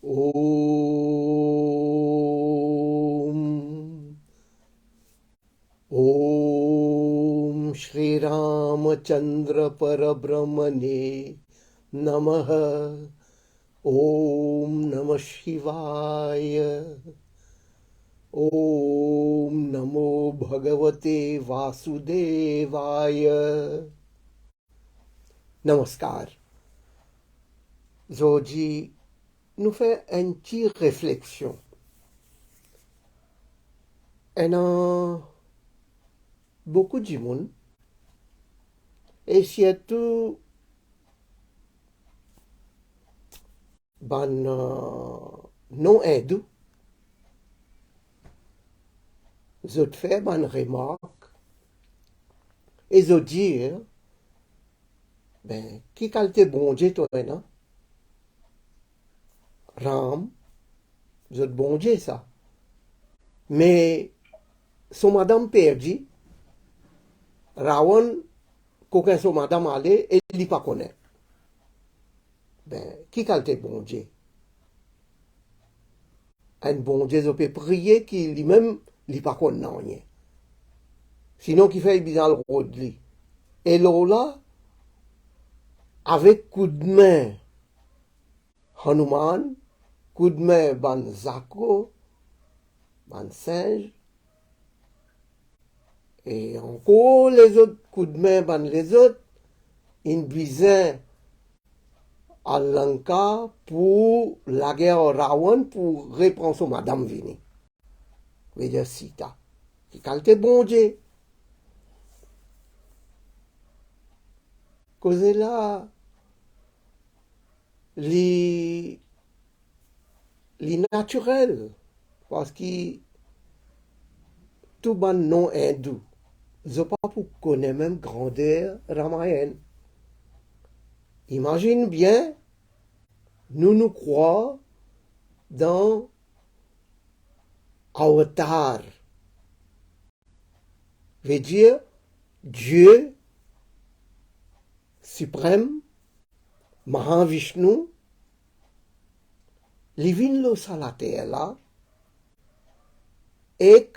Om Om Shri Ramachandra Parabrahmane Namaha. Om Namah Shivaya. Om Namo Bhagavate Vasudevaya. Namaskar. Aujourd'hui, nous faisons une petite réflexion. Et dans beaucoup de monde, et surtout, non hindou, je fais une remarque et je dis, ben, qui qualité bon Dieu toi, non? Ram, je bon Dieu ça. Mais, son madame perdu, Rawan, qu'aucun son madame allait, et il n'y pas connaît. Ben, qui qualité bon Dieu? Un bon Dieu, je peux prier qu'il lui-même, il n'y pas connaît rien. Sinon, qu'il fait bizarre le rôle de lui. Et là, avec coup de main, Hanuman, coup de main, ban Zako, ban singe, et encore les autres coups de main, ban les autres, ils visaient à Lanka pour la guerre au Rawan pour reprendre son madame Vini. Veut dire Sita. Qui qualité bon Dieu. Cause là, les naturel. Parce que tout ban non hindou. Je pas pour connaître même grandeur Ramayana. Imagine bien, nous croyons dans Avatar. Veut dire Dieu suprême, Mahavishnu, il vient sur la terre là, et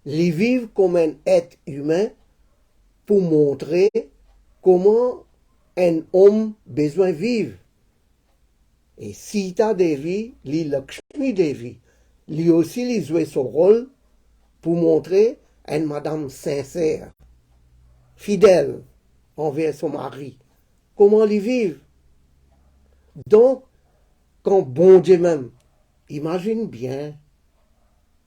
il vit comme un être humain pour montrer comment un homme besoin vivre. Et Sita Devi, Lakshmi Devi, lui aussi il jouait son rôle pour montrer une madame sincère, fidèle envers son mari. Comment ils vivent. Donc, quand bon Dieu même, imagine bien,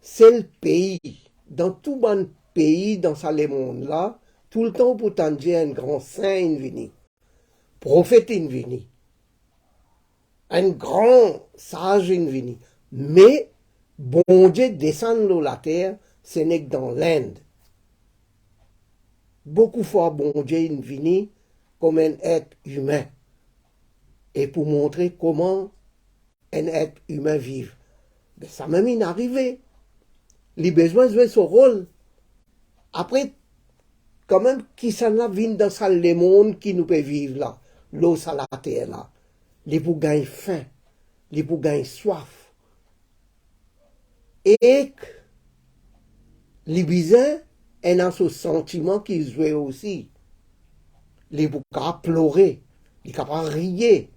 c'est le pays, dans tout bon pays, dans ce monde-là, tout le temps pour t'en dire un grand saint venu, prophète venu, un grand sage venu. Mais, bon Dieu descend de la terre, ce n'est que dans l'Inde. Beaucoup de fois, bon Dieu est venu comme un être humain. Et pour montrer comment un être humain vit. Mais ça même est arrivé. Les besoins jouent son rôle. Après, quand même, qui s'en a vient dans ça, le monde qui nous peut vivre là, l'eau sur la terre là, les pour gagner faim, les pour gagner soif. Et les besoins, ils ont ce sentiment qu'ils jouent aussi. Les pour pleurer, les capables rire.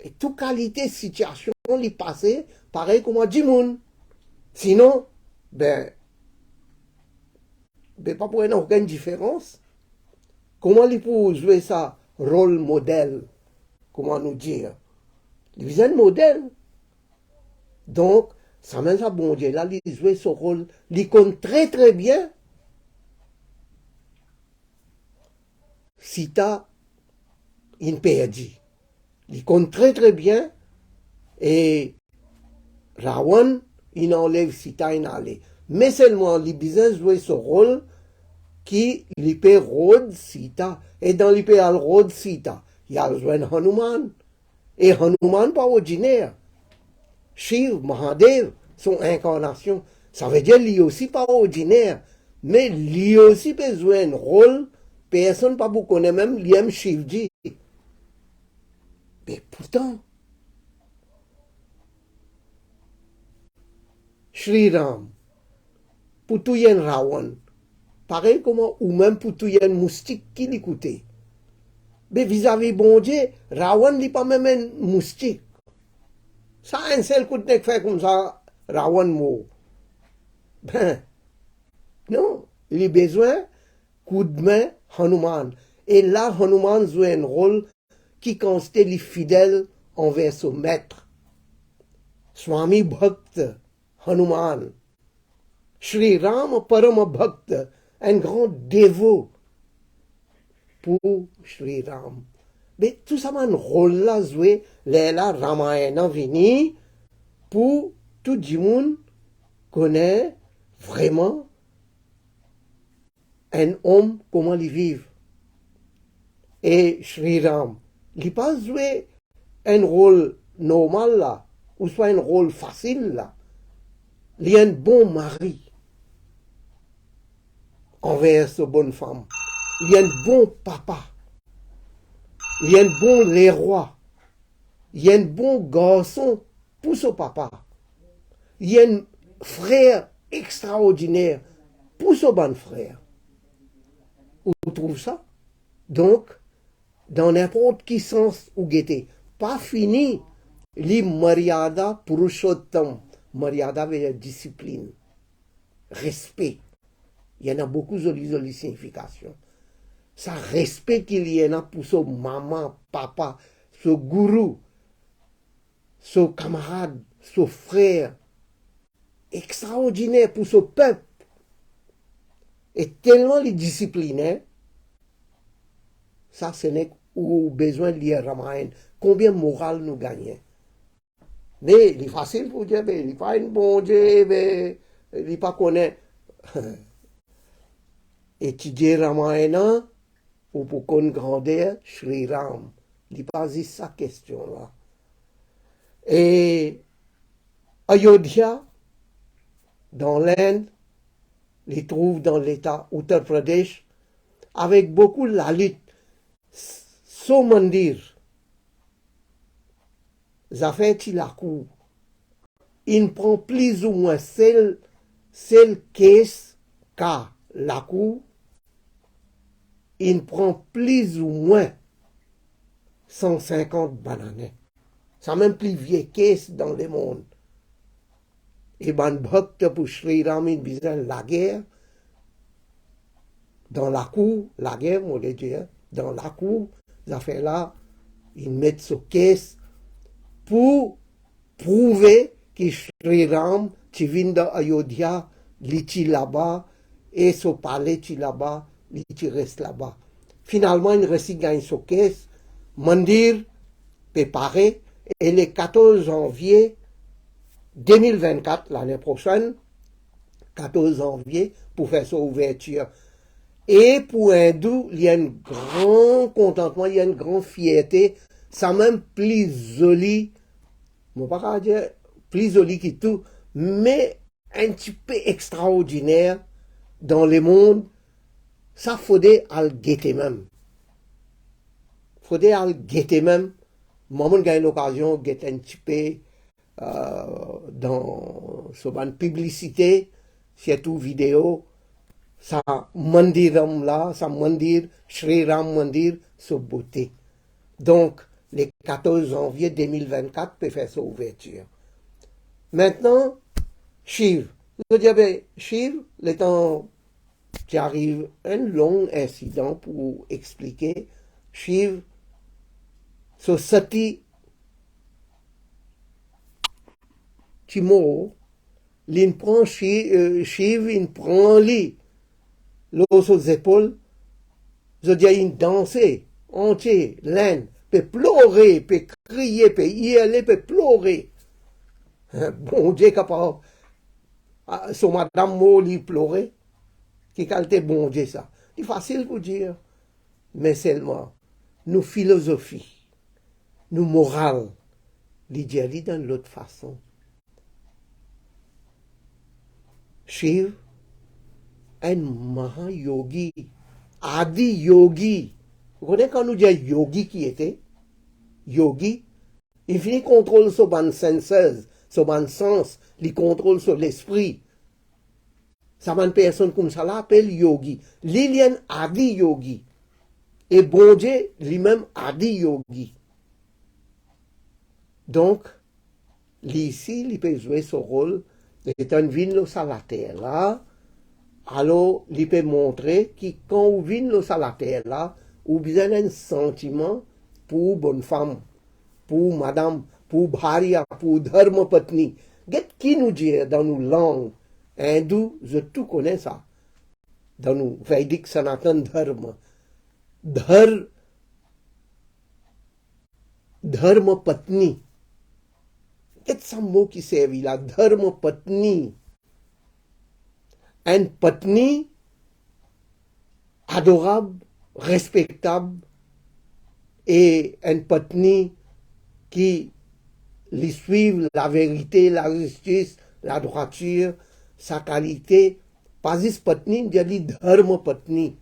Et toute qualité situation, les passer, pareil comme du monde. Sinon, ben pas pour aucune différence. Comment ils peuvent jouer ça, rôle modèle, comment nous dire? Ils ont un modèle. Donc, ça même ça, bon Dieu, là, ils jouent ce rôle, ils comptent très très bien. Sita, il perdu. Ils comptent très très bien. Et Rawan, il enlève Sita, il enlève. Mais seulement, les besoin jouer ce rôle qui l'ipé rôde Sita. Et dans l'ipé al rôde Sita, il y a besoin Hanuman. Et Hanuman pas ordinaire. Shiv, Mahadev, son incarnation, ça veut dire lui aussi pas ordinaire. Mais lui aussi besoin un rôle, personne pas beaucoup connaît même, lui aime Shivji. Mais pourtant, Shri Ram, pour tout yen Rawan, pareil comment, ou même pour tout yen moustique qui l'écoutait. Mais vis-à-vis bon Dieu, Rawan n'est pas même un moustique. Ça, un seul coup de nez fait comme ça, Rawan mort. Ben, non, il a besoin coup de main Hanuman. Et là, Hanuman joue un rôle qui constate les fidèles envers son maître. Swami Bhakta, Hanuman. Shri Ram Parama Bhakta, un grand dévot pour Shri Ram. Mais tout ça, un rôle là joué, là, Ramayana vini pour tout le monde connaît vraiment un homme, comment il vit. Et Shri Ram, il n'a pas joué un rôle normal là, ou soit un rôle facile là. Il est un bon mari envers sa bonne femme. Il est un bon papa. Il est un bon roi. Il est un bon garçon pour son papa. Il est un frère extraordinaire pour son bon frère. On trouve ça? Donc, dans n'importe quel sens où guetter, pas fini, les Maryada Purushottam. Maryada veut dire discipline, respect. Il y en a beaucoup de significations. Ça respect qu'il y en a pour son maman, papa, son gourou, son camarade, son frère. Extraordinaire pour son peuple. Et tellement les disciplinaires, ça ce n'est au besoin de lire Ramayana. Combien moral nous gagnons. Mais il est facile pour dire, il n'est pas un bon Dieu, mais il n'est pas connu. Étudier Ramayana ou pour qu'on grandeur Shri Ram. Il n'est pas dit sa question là. Et Ayodhya, dans l'Inde, il trouve dans l'État Uttar Pradesh, avec beaucoup de lalit. So mandir, Zafet la cour, il prend plus ou moins celle caisse qu'a la cour, il prend plus ou moins 150 bananes. Ça même plus vieille caisse dans le monde. Et Ban Bhakta pour Shri Ram, il besoin la guerre. Dans la cour, la guerre, on le dit, dans la cour, ça fait là, ils mettent ce caisse pour prouver que Shri Ram, tu viens d'Ayodhya, il est là-bas, et ce palais est là-bas, il reste là-bas. Finalement, il reste gagne ce caisse, mandir préparé, et le 14 janvier 2024, l'année prochaine, 14 janvier, pour faire son ouverture. Et pour un hindou, il y a un grand contentement, il y a une grande fierté. Ça même plus joli, je ne vais pas dire plus joli que tout, mais un petit peu extraordinaire dans le monde. Ça faudrait à le guetter même. Faudrait à le guetter même. Moi, j'ai eu l'occasion de guetter un petit peu dans une publicité, surtout vidéo. Ça mandiram là, ça mandir, Shri Ram Mandir, sa beauté. Donc, le 14 janvier 2024, peut faire sa ouverture. Maintenant, Shiv. Je dis, ben, Shiv, le temps qui arrive, un long incident pour expliquer. Shiv, so sati, Timo, l'in prend Shiv, il prend lui. L'eau sur les épaules, je dis, il danser, entier, laine, peut pleurer, peut crier, peut y aller, peut pleurer. Bon Dieu capable, sur madame Moli pleurer, qui qualité bon Dieu ça. C'est facile pour dire, mais seulement, nous philosophie, nous morale, l'idéalisme dans l'autre façon. Shiv, un Mahayogi, Adi Yogi. Vous connaissez quand nous disons Yogi qui était? Yogi, il finit contrôle sur ban senses, sur mon sens, il contrôle sur l'esprit. Ça une personne comme ça l'appelle yogi. Lilian a dit yogi. Et bon Dieu lui-même a dit yogi. Donc, ici, il peut jouer ce rôle d'étant vin sur la terre là. Alors, il peut montrer que quand on vient sur la terre là, on a besoin d'un sentiment pour bonne femme, pour madame, pour bharya, pour dharma patni. Qu'est-ce qui nous dit dans nos langues hindoues, je tout connais ça. Dans nos Vedic Sanatan Dharma. Dharma patni. Qu'est-ce que mot qui servit là? Dharma patni. Une patni adorable, respectable, et une patni qui lui suive la vérité, la justice, la droiture, sa qualité. Pas juste patni, il dit dharma patni.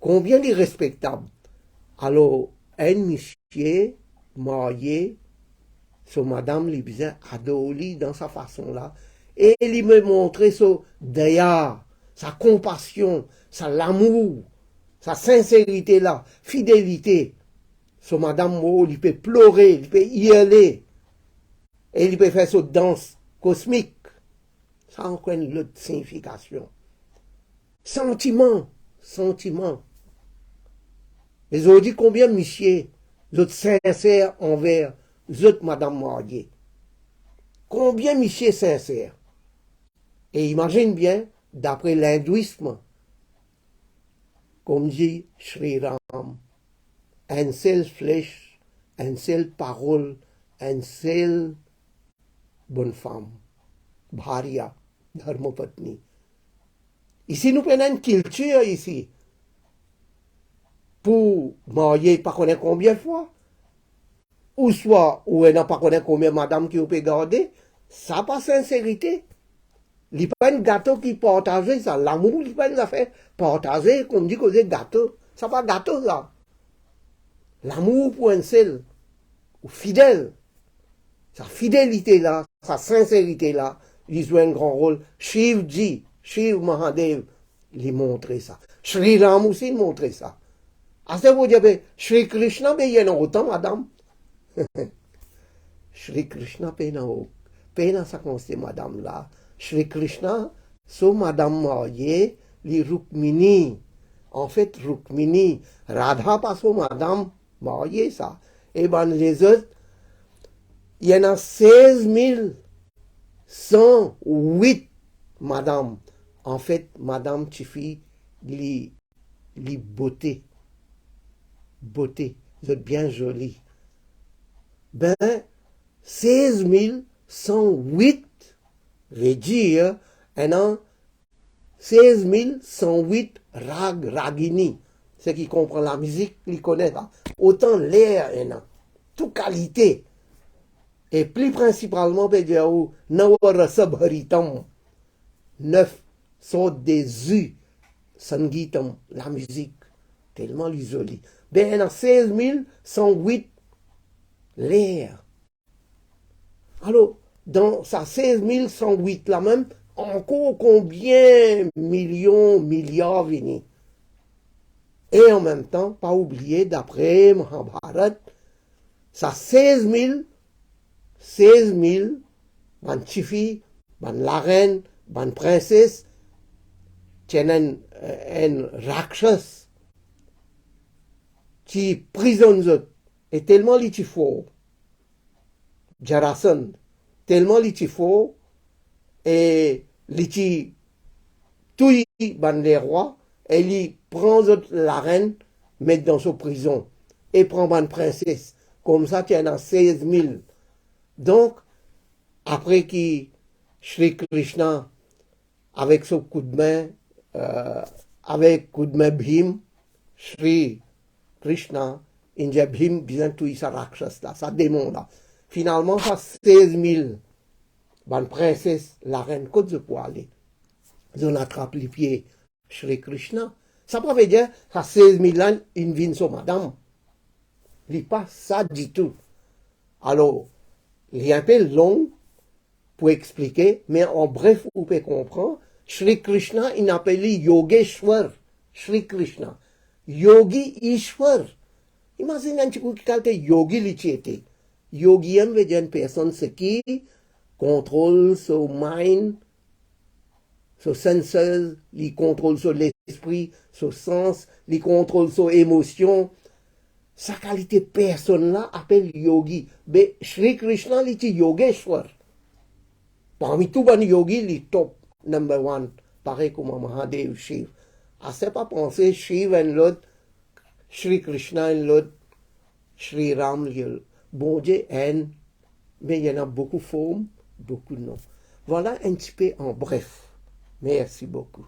Combien de respectable? Alors, un monsieur marié, sur madame lui disait adoré dans sa façon là, et il me montrait son daya, sa compassion, sa l'amour, sa sincérité là, fidélité. So madame Mo, il peut pleurer, il peut hurler, et il peut faire sa danse cosmique. Ça a encore une autre signification. Sentiment. Les autres disent combien monsieur, les autres sincères envers les autres madame mariée. Combien monsieur sincère. Et imagine bien, d'après l'hindouisme, comme dit Sri Ram, une seule flèche, une seule parole, une seule bonne femme, bharya, dharmapatni. Ici, nous prenons une culture ici, pour marier, pas connaître combien de fois, ou soit, ou elle n'a pas connaître combien de madame qui peut garder, ça pas sincérité. Il n'y a pas un gâteau qui partage ça. L'amour, il n'y a pas une affaire partagée, comme dit que c'est gâteau. Ça pas gâteau, là. L'amour pour un seul, ou fidèle. Sa fidélité là, sa sincérité là, il joue un grand rôle. Shivji, Shiv Mahadev, il montrait ça. Sri Ram aussi, il montrait ça. À ce moment-là, Sri Krishna, il y en a autant, madame. Sri Krishna, il y en a ça comme c'est madame là. Sri Krishna, so madame mariée, les Rukmini. En fait, Rukmini, Radha pas so madame mariée ça. Et ben les autres, il y en a 16 108 madame. En fait, madame Tifi, les beauté. Beauté, vous êtes bien jolie. Ben, 16 108 veut dire, un an, 16 108 ragini. Ceux qui comprennent la musique, ils connaissent. Autant l'air, un an. Toute qualité. Et plus principalement, Nawarasabharitam. 9 sortes des U. Sangitam, la musique. Tellement isolée. Ben, il y a 16 108 l'air. Alors, dans sa 16 108 là même, encore combien millions, milliards venus. Et en même temps, pas oublier, d'après Mahabharat, ça 16 000, ban chifi, ban la reine, ban princesse, tiennent un rakshas qui prisonne et tellement litifo, Jarasandh, tellement litifo, et liti tout ban les rois, et il prend la reine, met dans sa prison, et prend ban princesse. Comme ça, tu en as 16 000. Donc, après que Sri Krishna, avec son coup de main, avec coup de main Bhim, Sri Krishna, India Bhim, bien tout ça rakshas là, ça démon là. Finalement, ça 16 000. Ban princesse, la reine, côte de pour aller. Ils ont attrapé les pieds Sri Krishna. Ça peut veut dire, ça 16 000 ans, une vie sur madame. Il n'est pas ça du tout. Alors, Il est un peu long pour expliquer, mais en bref, vous pouvez comprendre. Shri Krishna, il appelle Yogeshwar. Shri Krishna. Yogi Ishwar. Imagine un petit coup qui calque yogi lichete. Yogian veut dire une personne qui contrôle son mind, son senses, il contrôle son l'esprit, son sens, il contrôle son émotion. Sa qualité personne là appelle yogi. Mais Shri Krishna, il dit Yogeshwar. Parmi tous les yogis, il est top number one. Pareil comme Mahadev Shiv. Ah, c'est pas penser Shiv et l'autre, Shri Krishna et l'autre, Shri Ram, bon Dieu, mais il y en a beaucoup de formes, beaucoup de noms. Voilà un petit peu en bref. Merci beaucoup.